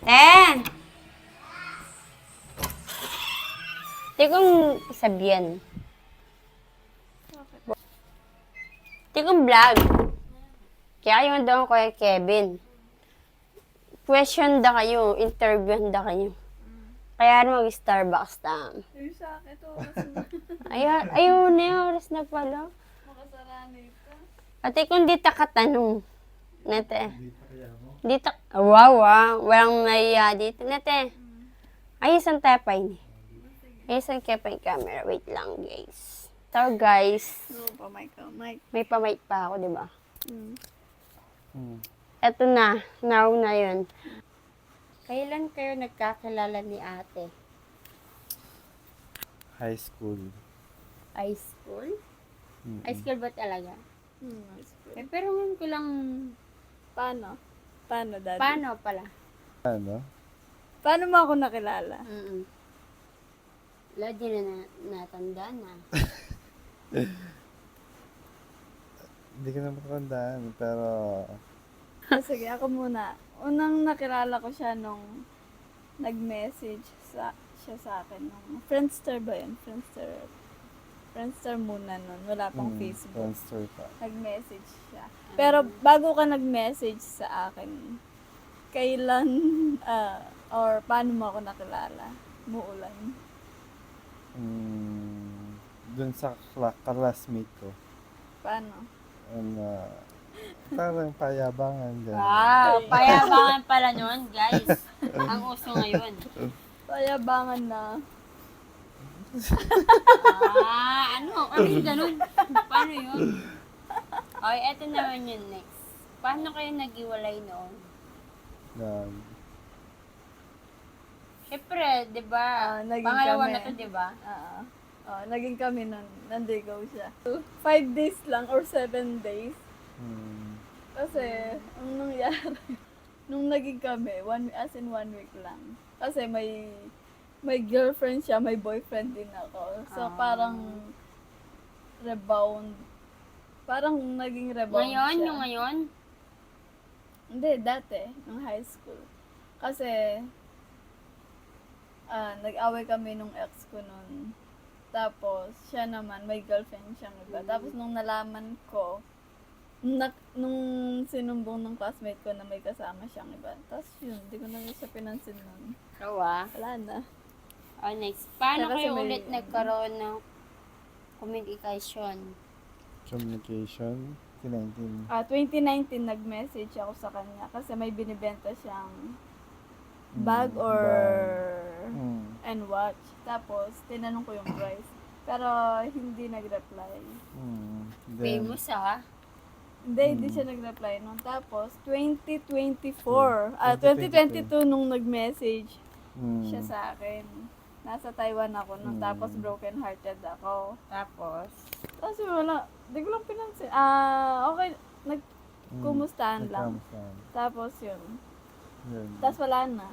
Eh! Di kong sabihan. Di kong vlog. Kaya yung daw ko kay Kevin. Question da kayo, interview da kayo. Kaya mag-Starbucks tam. Yung sa akin, ito, Ayun na yung oras na pala. makasaraan ito. Ate, kung di ta katanong. Nete. Di ta, wow, walang naiya dito. Nete. Ayos ang tapay ni. Ayos ang kapay camera. Wait lang, guys. So, guys, No, pa mic. may pamic pa ako, di ba? Mm. Eto na, now na yun. Kailan kayo nagkakilala ni ate? High school. High school? Mm-mm. High school ba talaga? Nice. Eh, pero ngayon ko lang, Paano? Paano, Daddy? paano pala? Ano? Paano mo ako nakilala? Wala, di na natanda na. Hindi ko na matandaan, pero Sige, ako muna. Unang nakilala ko siya nung nag-message siya sa akin. Nung Friendster ba yun? Friendster muna nun. Wala pang Facebook. Friendster pa. Nag-message siya. Pero bago ka nag-message sa akin, kailan, or paano mo ako nakilala? Muulan. Dun sa classmate ko. Paano? Parang payabangan dyan. Wow, payabangan pala nun, guys. Ang uso ngayon. Payabangan na. Ano yung ganun? Paano yun? Okay, eto naman yun next. Paano kayo nag-iwalay noon? Yan. Siyempre, di ba? Naging Pangalawa kami. na to, di ba? Naging kami nun. Nandigaw siya. 5 days lang or 7 days. Kasi, ang nangyari, nung naging kami, as in 1 week lang. Kasi may girlfriend siya, may boyfriend din ako. So, parang rebound. Parang naging rebound Ngayon, siya. yung ngayon? Hindi, dati, nung high school. Kasi, nag-away kami nung ex ko nun. Tapos, siya naman, may girlfriend siyang iba. Tapos, nung nalaman ko, nung sinumbong ng classmate ko na may kasama siyang iba. Tapos, yun, di ko na siya pinansin nun. Kawa. Wala na. Oh, next. Paano Kasi kayo may- ulit nagkaroon ng communication? Communication. 2019. 2019, nag-message ako sa kanya kasi may binibenta siyang bag or and watch. Tapos, tinanong ko yung price. Pero, hindi nag-reply. Famous, ha? Hindi siya nag-reply nun. Tapos, 2024, 2022 nung nag-message siya sa akin. Nasa Taiwan ako nun. Tapos, broken-hearted ako. Tapos? Tapos, wala. Di ko lang pinansin. Okay. Kumustahan lang. Tapos, yun. Tapos, wala na.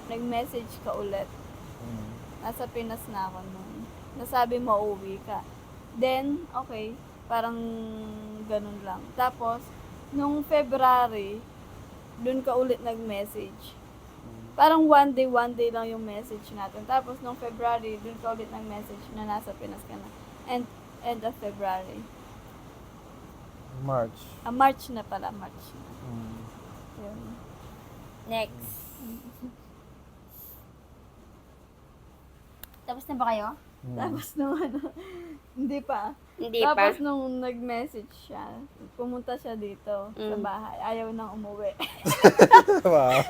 Nag-message ka ulit. Nasa Pinas na ako nun. Nasabi mo, uuwi ka. Then, okay. Parang ganun lang. Tapos, nung February, dun ka ulit nag-message. Parang one day lang yung message natin. Tapos, nung February, dun ka ulit nag-message na nasa Pinas ka na. End of February. March. March na pala, March na. Yun. Next. Tapos na ba kayo? Tapos nung hindi pa. Hindi Tapos pa. nung nag-message siya, pumunta siya dito sa bahay. Ayaw nang umuwi. Wow.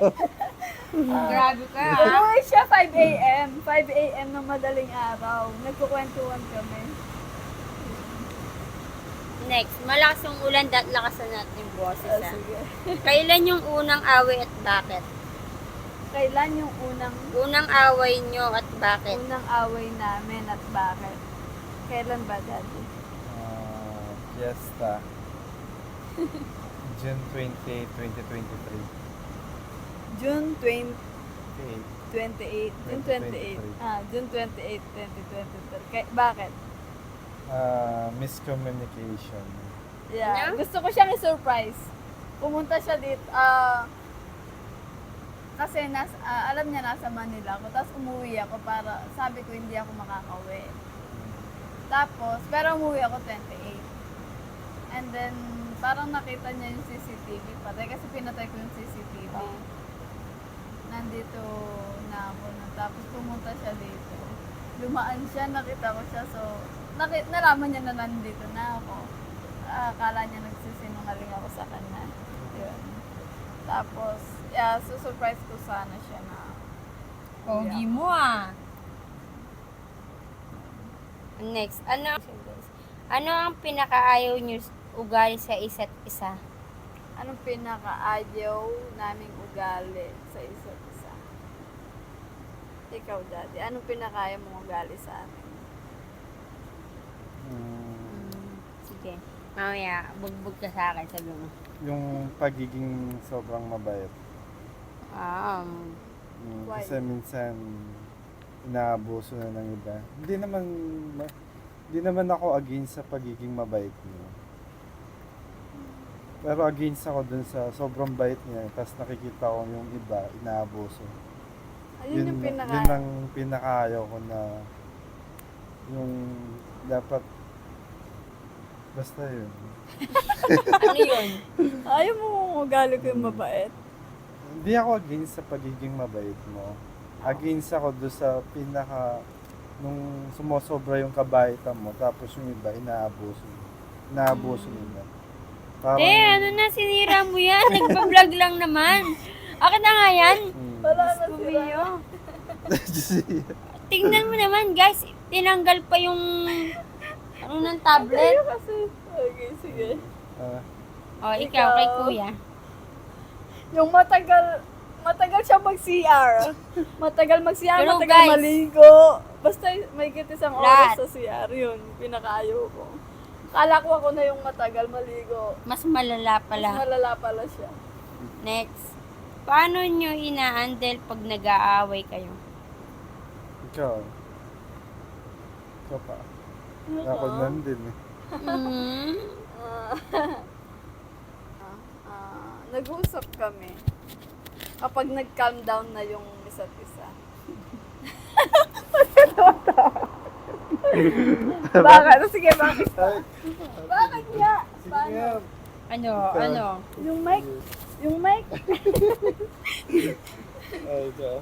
Grabe ka, ha? Umuwi siya 5 a.m. 5 a.m. ng madaling araw. Nagkukwentuhan kami. Next. Malakas yung ulan, lakasan natin yung boses, ha? Sige. Kailan yung unang away at bakit? Kailan yung Unang away nyo at bakit? unang away namin at bakit? Kailan ba, Daddy? Fiesta. June 28, 2023. June 28. 8. June 28. June 28, 2023. Bakit? Miscommunication. Yeah. Ano? Gusto ko siyang i-surprise. Pumunta siya dito. kasi alam niya nasa Manila ako. Tapos umuwi ako para, sabi ko hindi ako makakauwi. Tapos, pero umuwi ako 28. And then, parang nakita niya yung CCTV patay kasi pinatay ko yung CCTV. Nandito na ako na. Tapos pumunta siya dito. Lumaan siya, nakita ko siya. So, nalaman niya na nandito na ako. Akala niya nagsisinungaling ako sa kanya. Yun. Tapos, susurprise ko sana siya na Pogi mo ah. Next, ano ang pinakaayaw niyo ugali sa isa't isa? anong pinakaayaw naming ugali sa isa't isa? Ikaw, Daddy, anong pinakaayaw mong ugali sa amin? Sige. Mamaya, bugbog ka sa akin, sabi mo. Yung pagiging sobrang mabait. Why? Kasi minsan inaabuso na ng iba. Hindi naman ako against sa pagiging mabait niya. Pero against ako dun sa sobrang bait niya, tapos nakikita ko yung iba inaabuso. Ayun yung Yun ang pinakaayaw ko na yung dapat basta yun. Ano yun? Ayaw mo ugali ko yung mabait? Hindi ako against sa pagiging mabait mo. Against ako doon sa nung sumosobra yung kabaitan mo, tapos yung iba inaabuso. Inaabuso nila. Parang, Ano na, sinira mo yan. Nagpa-vlog lang naman. Akin na nga yan. Wala na sila. Kumiyo. Tingnan mo naman, guys. Tinanggal pa yung ng tablet. Ayaw kasi. Okay, sige. Ikaw kay kuya. Yung matagal siya mag-CR. Matagal mag-CR, Pero matagal guys, maligo. Basta may isang oras lahat. sa CR, yun. Pinakaayaw ko. Kala ko ako na yung matagal maligo. Mas malala Mas pala. malala pala siya. Next. Paano nyo ina-handle pag nag-aaway kayo? Ikaw. Ikaw pa. Ako nandun eh. Nag-uusap kami. Kapag nag-calm down na yung isa't isa. Bakit? Sige, bakit? Bakit niya? Paano? Ano? Yung mic? Yung mic? Ay, ikaw.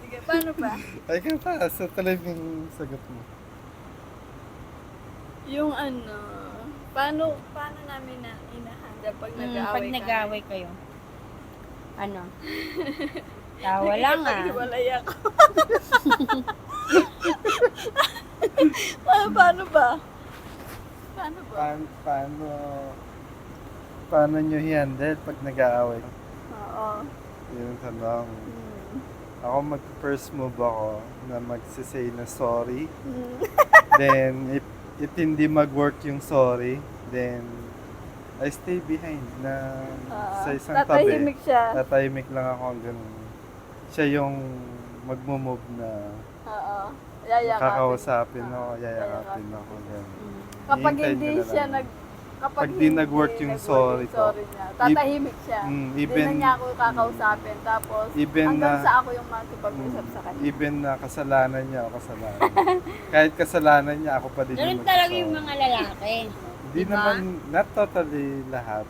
Sige, paano pa? Ay, ikaw pa. Sa talagang sagot mo. Yung paano namin na inahandle pag nag-aaway Pag nag-aaway kayo. Ano? Tawa lang ah. Hiwalay ako. Paano ba? Paano ba? Paano nyo i-handle pag nag-aaway? Oo. Yun ang tanong. Ako mag-first move ako na magsisay na sorry. Then, if hindi mag-work yung sorry, then I stay behind na sa isang tabi. Tatahimik siya. Tatahimik lang ako hanggang siya yung magmo-move na Oo. Yayakapin. kakausapin ako, yayakapin ako. Ganun. Kapag Hihintay hindi ko na siya lang. kapag Pag di nag-work yung sorry ko. niya, tatahimik siya. Hindi even na niya ako kakausapin. Tapos, even hanggang na- sa ako yung makikipag-usap sa kanya. even na kasalanan niya, ako kasalanan. Kahit kasalanan niya, ako pa din Ganun yung talaga yung magsasorry. mga lalaki. Hindi Diba? naman, not totally lahat.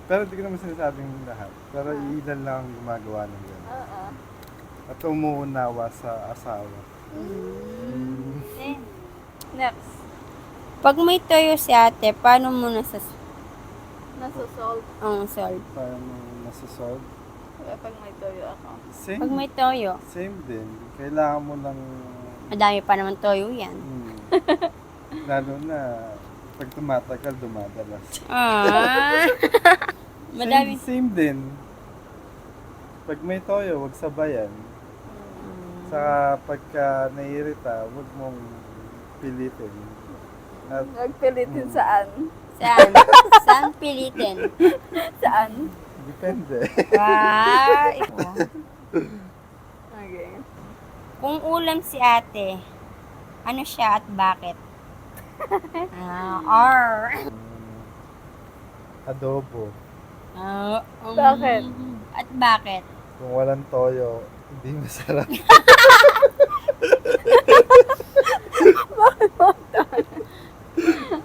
Pero hindi ko naman sinasabing lahat. Pero ilan lang ang gumagawa ng gano'n. Oo. At umuunawa sa asawa. Next. Pag may toyo si ate, paano mo Nasa-solve. solve? Paano nasa-solve? Pag may toyo ako. Same, Pag may toyo, same din. Kailangan mo lang, madami pa naman toyo yan. lalo na, pag tumatagal, dumadalas. Madami. Same din. Pag may toyo, wag sabayan. Saka pagka naiirita, wag mong pilitin. At Nagpilitin saan? Saan? Saan pilitin? Saan? depende. Ikaw. Okay. Kung ulam si ano siya at bakit? Adobo. Bakit? At bakit? Kung walang toyo, hindi masarap.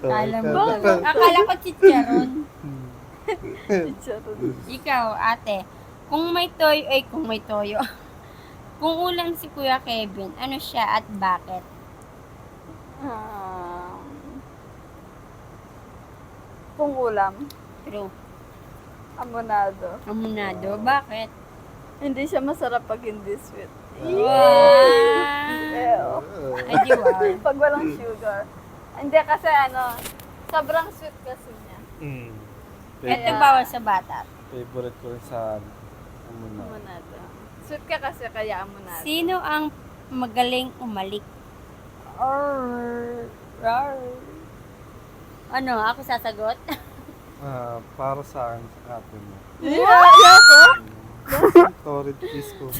Alam mo, akala ko chicharon. Chicharon. Ikaw, ate, kung may toyo, kung ulam si Kuya Kevin, ano siya at bakit? Kung ulam, True. amonado. Amunado, bakit? Hindi siya masarap pag hindi sweet. Wow! Ew. Ay, di wow. Pag walang sugar. Hindi kasi sobrang sweet kasi niya. Ito bawal sa bata. Favorite ko rin sa Amonado. Sweet ka kasi kaya amonado. Sino ang magaling umalik? Ano, ako sasagot? para sa akin, ate mo. Yeah, ako? Torrid kiss ko mo.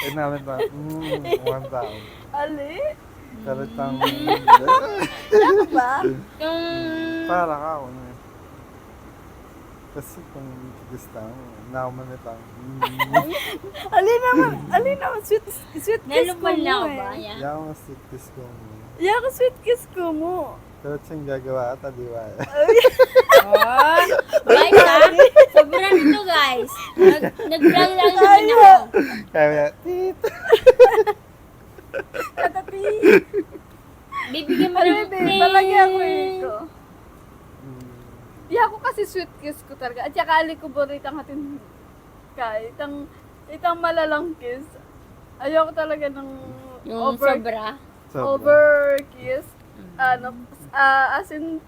Eh namin ba, one down. Ali? Karitang, Ako ba? Kung... para ka ako na. Kasi kung gusto mo, nauman itang, Ali naman, sweet kiss ko Nalupal mo na ako eh. ba? Yan. yaw mas kiss ko mo. Yeah, ako sweet kiss ko mo. Pero siyang gagawa at adiwala. Oh, guys ha? Sobrang ito guys. Nag-vlog lang naman ako. Kaya, tit! Katati. Bibigyan mo Ali, ng... babe, palagi ako ito. Di ako kasi sweet kiss ko talaga. At saka ali ko borito ang hatin kahit itang malalang kiss. Ayoko talaga ng Yung sobra. over kiss. As in,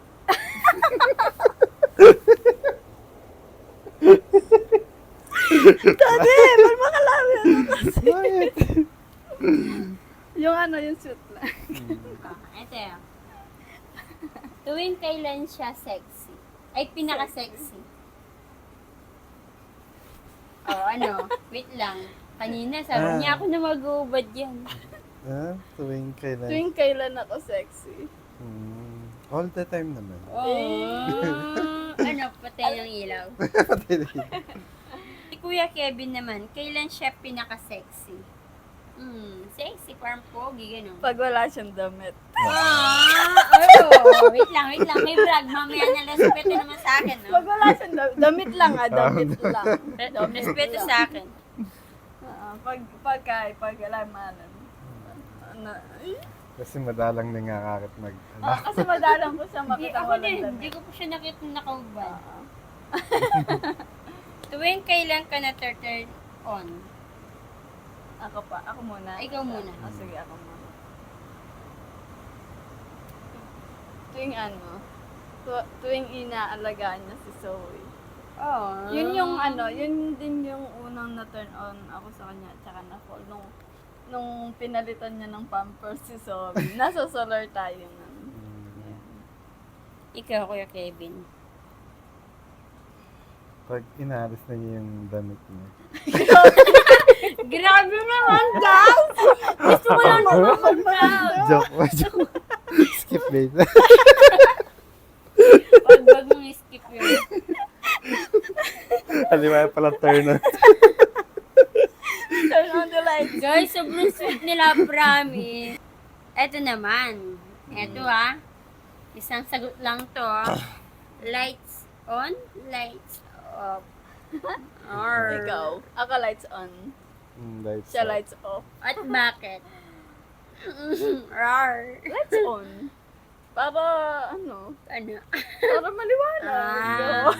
Tadi, ba't makalami ano kasi? Yung sweet lang. Ito yun. Tuwing kailan siya sexy? Ay, pinaka-sexy. Oh, ano? Wait lang. Kanina, sabi niya ako na mag-uubad yan. Tuwing kailan? Tuwing kailan ako sexy? All the time naman. Oh, ano, patay ng ilaw. Si Kuya Kevin naman, kailan siya pinaka-sexy? Sexy, parang pogi, gano'n. Pag wala siyang damit. Wait lang. May vlog. Mamaya na respeto naman sa akin, no? Pag wala siyang damit lang damit lang. Respeto sa akin. Pag wala malan. Kasi madalang nangakakit mag, Kasi madalang ko siya Hindi, makita ako walang din. damit. Hindi ko po siya nakita nakaubad. Tuwing kailan ka na-turn on? Ako muna. Ikaw muna. Sige, ako muna. Tuwing inaalagaan niya si Zoe. Oh. Yun din yung unang na-turn on ako sa kanya at saka na-fall nung pinalitan niya ng pampers si Zoe. Nasa solar tayo nun. Ikaw, Kuya Kevin. pag inalis na niya yung damit niya. Grabe naman, guys! Gusto ko lang naman mag-vlog. Joke. Skip later. Wag mong skip yun. Aliwaya pala turn on. Turn on the lights. Guys, sobrang sweet nila, promise. Eto naman. Eto isang sagot lang to. Lights on, lights off. Or, Ikaw. Ako lights on. Lights Siya off. lights off. At bakit? Rar. Lights on. Para Ano? para maliwanag.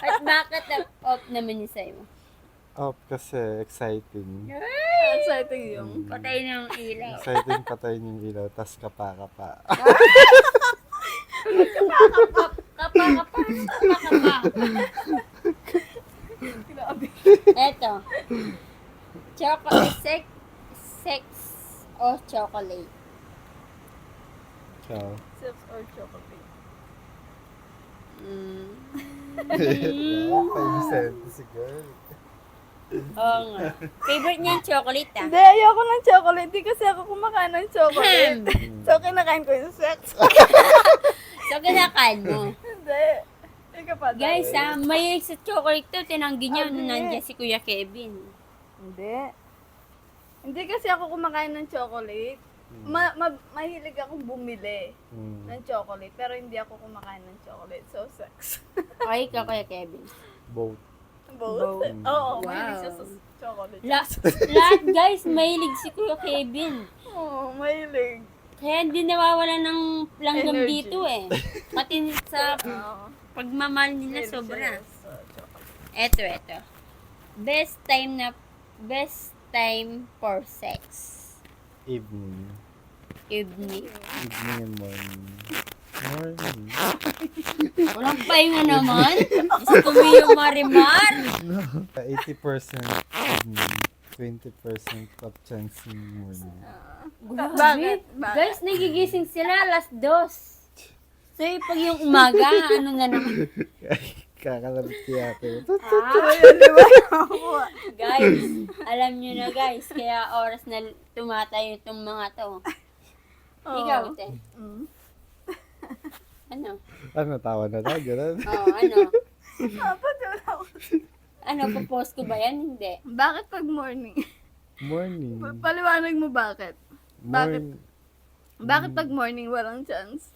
At bakit off naman yung sa'yo? Off kasi exciting. Exciting yung. Patay ng ilaw. Exciting patayin yung ilaw, tas kapa-kapa. Kapa. Grabe. Eto. Chocolate, sex o chocolate? Ciao. Chips or chocolate? Wow, 5 cents si girl. Oo nga. Favorite niya yung chocolate Hindi, ayoko ng chocolate. Di kasi ako kumakain ng chocolate. So, kinakain ko yung sex. So, kinakain mo. Hindi. Ika pa. Guys, mahilig sa chocolate to. Tinanggi niya nung nandiyan si Kuya Kevin. Hindi. Hindi kasi ako kumakain ng chocolate. Mahilig akong bumili ng chocolate, pero hindi ako kumakain ng chocolate. So, sex. Ay, ikaw kaya Kevin. Both. Both? Oo, Wow. mahilig siya sa chocolate. Lahat guys, mahilig si Kuya Kevin. Oo, mahilig. Kaya hindi nawawala ng langgam Energy. dito eh. Pati sa Oo. pagmamahal nila Mahilig sobra. siya sa chocolate. Eto. Best time for sex. Evening. Evening. Evening and morning. Morning. Walang pahinga naman. Gusto mo yung marimar. 80% evening. 20% of chance in morning. Bakit? Guys, nagigising sila alas 2. So, pag yung umaga, ano na naman. Kakalabit si ate. Guys, alam nyo na guys, kaya oras na tumatayo itong mga to. Ikaw, te. Mm. Ano? Ano, tawa na tayo, gano'n? Ano? Dapat yun ako. Ano, popost ko ba yan? Hindi. Bakit pag morning? Morning. Paliwanag mo bakit? Morning. Bakit pag morning walang chance?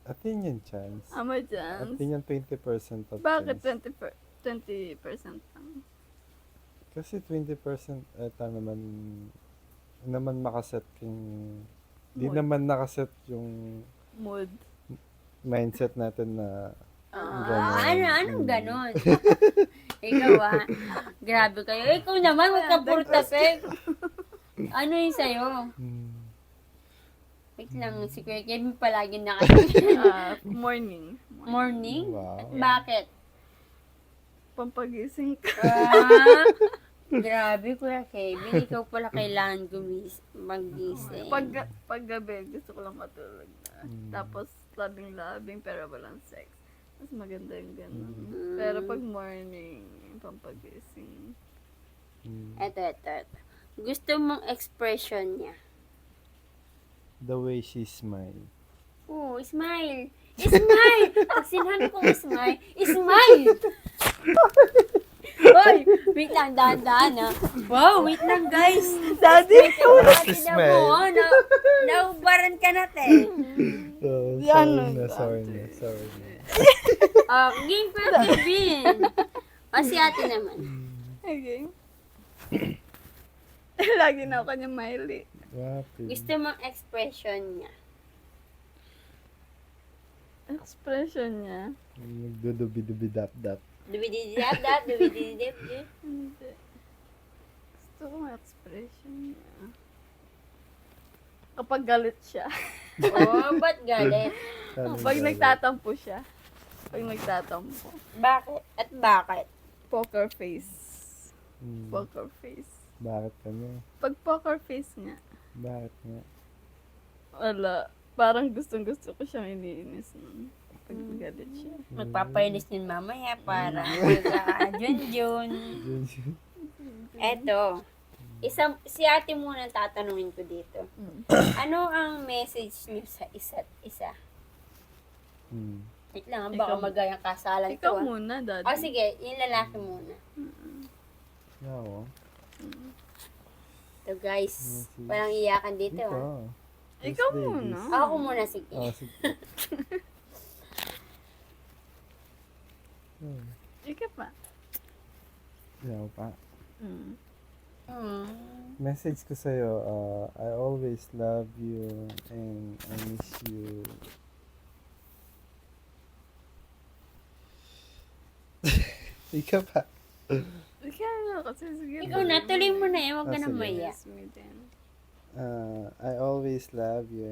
Atin yung chance. May chance. Atin yung 20% of Bakit chance. 20% lang? Kasi 20% eto naman makaset yung di Mood. naman nakaset yung Mood. mindset natin na Anong ganon? Ikaw grabe kayo. Ikaw naman, huwag ka puro tapik. Ano yung sa'yo? Wait lang, si Kuya Kevin palagi Morning. morning? Wow. Bakit? Pampagising ka. Grabe, Kuya Kevin. Ikaw pala kailangan magising. Pag gabi, gusto ko lang matulog na. Tapos, labing-labing, pero walang sex. Mas maganda yung ganun. Pero pag morning, pampagising. Eto. Gusto mong expression niya. The way she smile. Oh, smile. Smile! Pag sinabi ko smile, smile! Hoy, wait lang, dahan-dahan Wow, wait lang guys. Daddy! Smile. Naubaran ka na, te. Sorry na. Game for Kevin. Si ate naman. Okay. Lagi na ako kanya maili. Gusto mong expression niya. Expression niya. Nagdudubi-dubi-dap-dap. Dubidididap, dubidididip. Hindi. Gusto ko ang expression niya. Kapag galit siya. Oh, ba't galit? Pag nagtatampo siya. Pag nagtatampo. Bakit? At bakit? Poker face. Poker face. Bakit kami? Pag poker face nga, Bakit nga? wala. Parang gustong-gusto ko siyang iniinis nun. Pag galit siya. Magpapainis din mamaya para magka-jun-jun. Eto. Si ate muna tatanungin ko dito. Ano ang message niyo sa isa't isa? Wait lang, baka Ikaw- magayang kasalan Ikaw to. muna, daddy. Sige, yung lalaki muna. Oo. So guys, walang iyakan dito. Ikaw muna. Ako muna, sige. Sige. Ikaw pa. Yaw pa. Mm. Message ko sa'yo, I always love you and I miss you. Ikaw pa. Ikaw na kasi sige. Ikaw na, tuloy mo na huwag ka na Sige. maya. Yes, me din. I always love you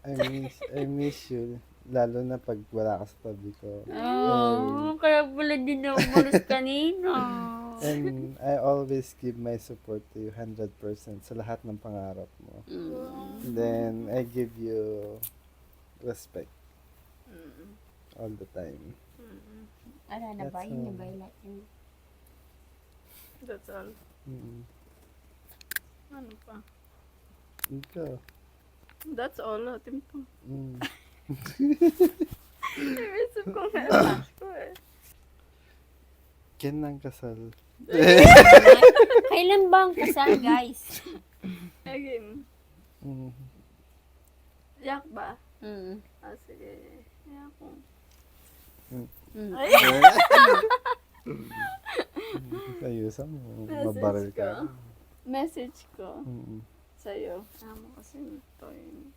and I miss you. Lalo na pag wala ka sa tabi ko. Kaya pala din na umalis kanina. And I always give my support to you 100% sa lahat ng pangarap mo. Then, I give you respect all the time. Ala na ba? That's Yun na all. ba yung lahat yun? That's all. Ano pa? Ikaw. That's all. Atin pa. Mm. Iisip ko na flash ko eh. Ken ang kasal. Kailan ba ang kasal, guys? Again. Mm. Yak ba? Mm. Ah, sige. Yak ko. Mm. Ay, Ayusan mo. Message Mabaril ko. ka. Message ko Mm. sa'yo. Amo kasi ito yun.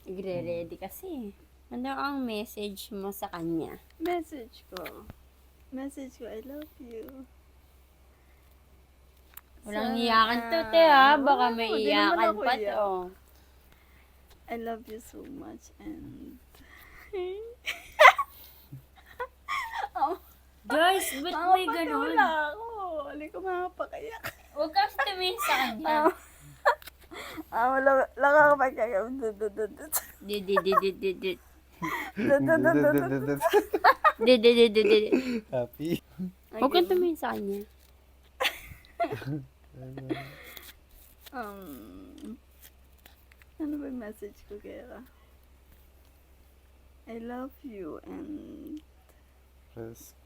Igre-ready kasi. Ano ang message mo sa kanya? Message ko. I love you. Walang Sana- iyakan to, te, ha? Baka may Oo, di naman iyakan ako pa iyak. to. I love you so much and... Guys, ba't may ganun? Wala ako. Hindi ko makapakayak. Huwag ka tumingin sa kanya. Wala ka kapagkakam. Di, di, di, di, di, di. Happy. Di, di, di, di, di. Huwag kang tumingin sa kanya. Ano ba yung message ko kaya? I love you and Yes.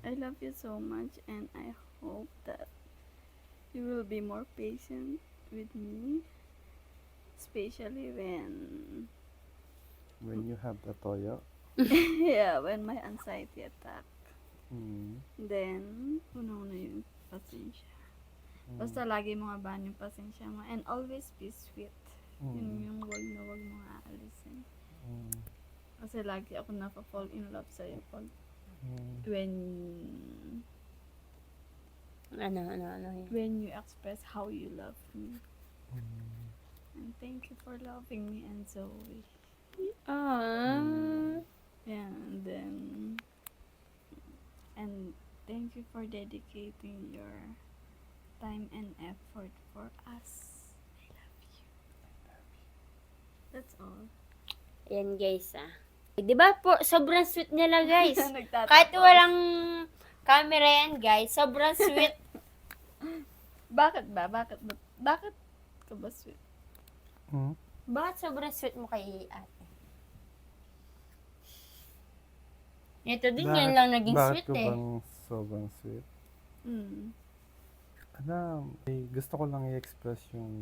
I love you so much and I hope that you will be more patient with me, especially When you have the toyo. when my anxiety attack. Then, una-una yung pasensya. Basta lagi mo abahan yung pasensya mo and always be sweet. Yun yung wag na wag mo aalisin. Kasi lagi ako na-fall in love sa'yo pag when you express how you love me. And thank you for loving me and Zoe. Yeah, and thank you for dedicating your time and effort for us. I love you. That's all. Ayan, guys, ah. Di ba po, sobrang sweet nila, guys. Nagtatapos. Kahit walang camera yan, guys, sobrang sweet. Bakit ka ba sweet? Bakit sobrang sweet mo kay ate? Ito din, yun lang naging sweet Bakit ko eh. bang sobrang sweet? Gusto ko lang i-express yung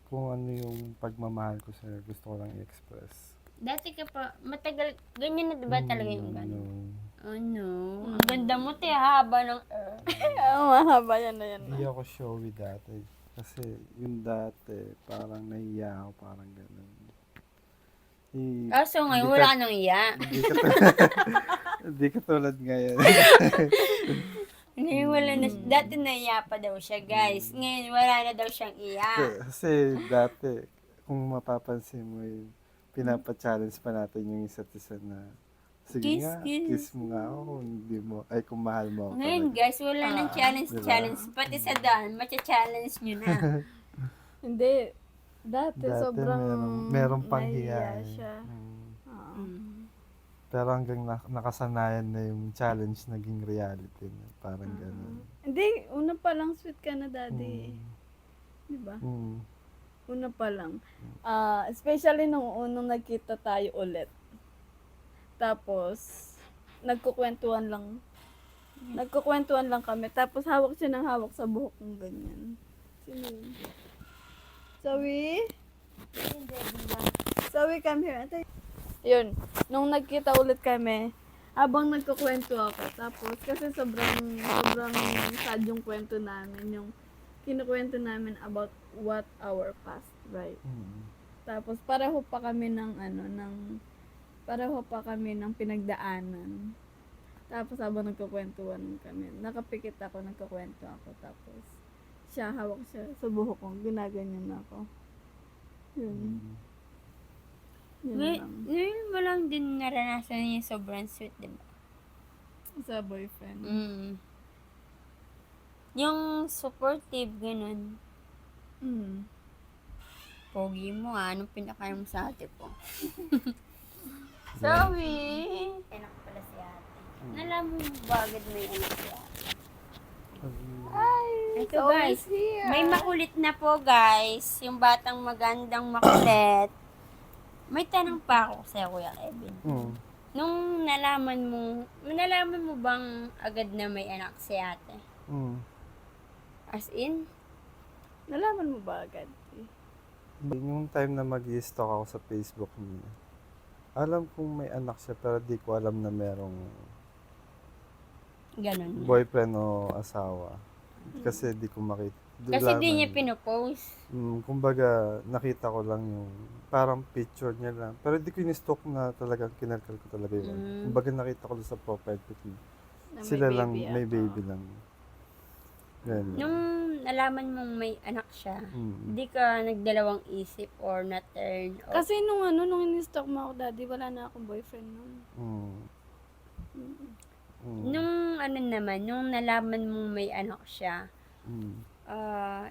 kung ano yung pagmamahal ko sa'yo. Gusto ko lang i-express. Dati ka pa, matagal, ganyan na diba talaga yung gano'n? No. Oh no, ang ganda mo te, haba ng Oo, mahaba yan na yan. Hindi ako showy dati. Kasi yung dati, parang nahiya ako, parang gano'n. So ngayon, wala ka nang iya. Hindi ka tulad ngayon. Hindi, wala na, dati naiya pa daw siya, guys. Ngayon, wala na daw siyang iya. Kasi dati, kung mapapansin mo yun, pinapa-challenge pa natin yung isa't isa na sige Kiss, nga, kiss. kiss mo nga ako kung hindi mo, ay kung mahal mo ako Ngayon, talaga. guys, wala nang challenge. Pati sa daan, matcha-challenge nyo na. Hindi. Dati sobrang meron pang nahiya hiya. siya. Oo. Pero hanggang nakasanayan na yung challenge naging reality na. Parang gano'n. Hindi, una pa lang sweet ka na daddy. Di ba? Mm. Una pa lang. Especially nung unang nagkita tayo ulit. Tapos, nagkukwentuhan lang. Nagkukwentuhan lang kami. Tapos hawak siya ng hawak sa buhok ng ganyan. Sino yun? Zoe? Zoe, come here. Ate. Yun. Nung nagkita ulit kami, habang nagkukwento ako. Tapos, kasi sobrang sad yung kwento namin. Yung kinukwento namin about what our past, right? Tapos, pareho pa kami ng pinagdaanan. Tapos, habang nagkukwentuhan kami, nakapikit ako, nagkukwento ako. Tapos, siya, hawak siya sa buhok ko, ginaganyan ako. Yun. Yun lang. Ngayon mo lang din naranasan yung sobrang sweet, diba? Sa boyfriend. Yung supportive, ganun. Pogi mo anong pinakain mo sa ate po? Sorry! Anak pala si ate. Alam mo bagad may anak si ate. Ito guys, may makulit na po guys. Yung batang magandang makulit. May tanong pa ako sa'yo, Kuya Kevin. Nung nalaman mo bang agad na may anak si ate? As in? Nalaman mo ba agad? Yung time na mag-i-stalk ako sa Facebook niya, alam kong may anak siya pero di ko alam na merong Ganun na. boyfriend o asawa. Kasi di ko makita. Kasi di niya pinopost. Kumbaga, nakita ko lang yung parang picture niya lang. Pero di ko in-stalk na talagang kinalkal ko talaga yun. Kumbaga nakita ko lang sa profile pic niya. Na may Sila lang, baby may ako. baby lang. Ganun. Nung nalaman mong may anak siya, Mm. di ka nagdalawang isip or na-turn off? Kasi nung in-stalk mo ako, daddy, wala na akong boyfriend nun. Mm. Mm. Nung nung nalaman mong may anak siya, Mm.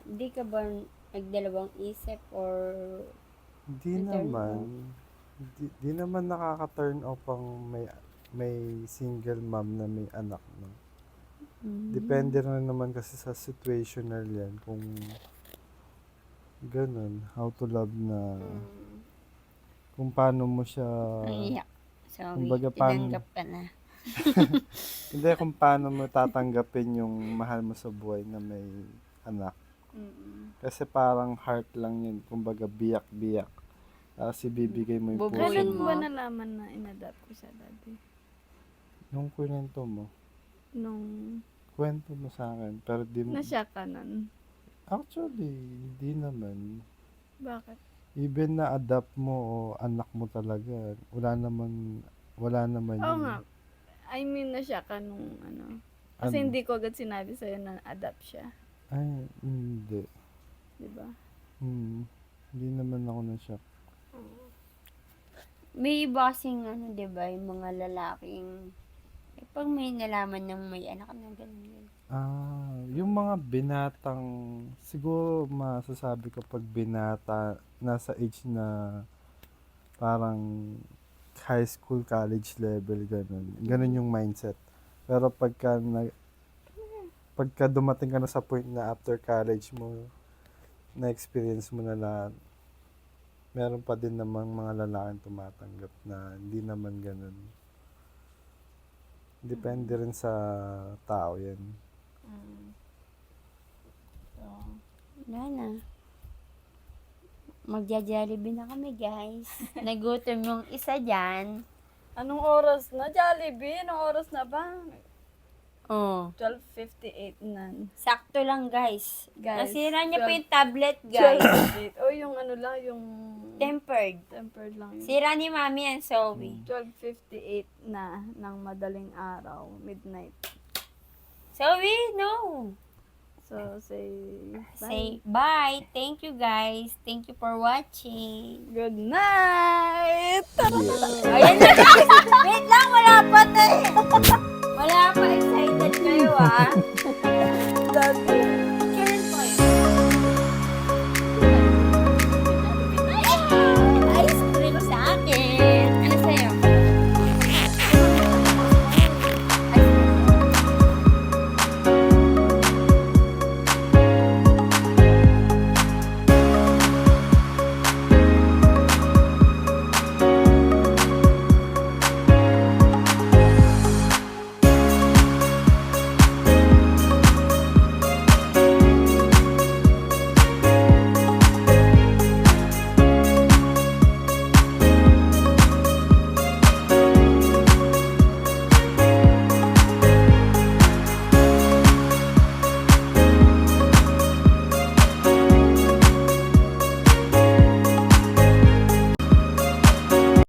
di ka ba nagdalawang isip or Di Na-turn naman. Di naman nakaka-turn off ang may single mom na may anak, no? Depende rin naman kasi sa situational yan. Kung ganun, how to love na kung paano mo siya, iyak? Sorry, kumbaga, paano- tinanggap ka na. hindi kung paano mo tatanggapin yung mahal mo sa buhay na may anak. Kasi parang heart lang yun. Kumbaga, biyak-biyak. Tapos ibibigay mo yung Bubuin puso Kailan mo. mo. ba nalaman na in-adapt ko siya, daddy? Yung kwento mo. Nung Kwento mo sa akin. Pero di mo. nasya ka nun. Actually, hindi naman. Bakit? Even na adapt mo o anak mo talaga, wala naman Oo yun. nga. I mean, nasya ka nung Kasi Ano? hindi ko agad sinabi sa'yo na adapt siya. Ay, hindi. Di ba? Hindi naman ako na-shock. May iba kasing di ba, yung mga lalaking, pag may nalaman ng may anak na ganun. Yung mga binatang, siguro masasabi ko pag binata, nasa age na parang high school, college level, ganun. Ganun yung mindset. Pero pagka dumating ka na sa point na after college mo, na-experience mo na lahat, meron pa din namang mga lalaking tumatanggap na hindi naman ganun. Depende rin sa tao yan. Wala na. Magja-Jollibee na kami, guys. Nagutom yung isa dyan. Anong oras na? Jollibee? Anong oras na ba? Oh. 12:58 na. Sakto lang, guys. Guys, Nasira niya pa 12 yung tablet, guys. 12:58. O yung lang, yung Tempered. tempered lang yun. Sira ni Mami and Zoe. 12:58 na ng madaling araw, midnight. Zoe, no. So, say bye. Say bye. Thank you, guys. Thank you for watching. Good night! Ayan na, guys. Wait lang, wala pa tayo. Wala pa. Excited kayo, ah. Love you.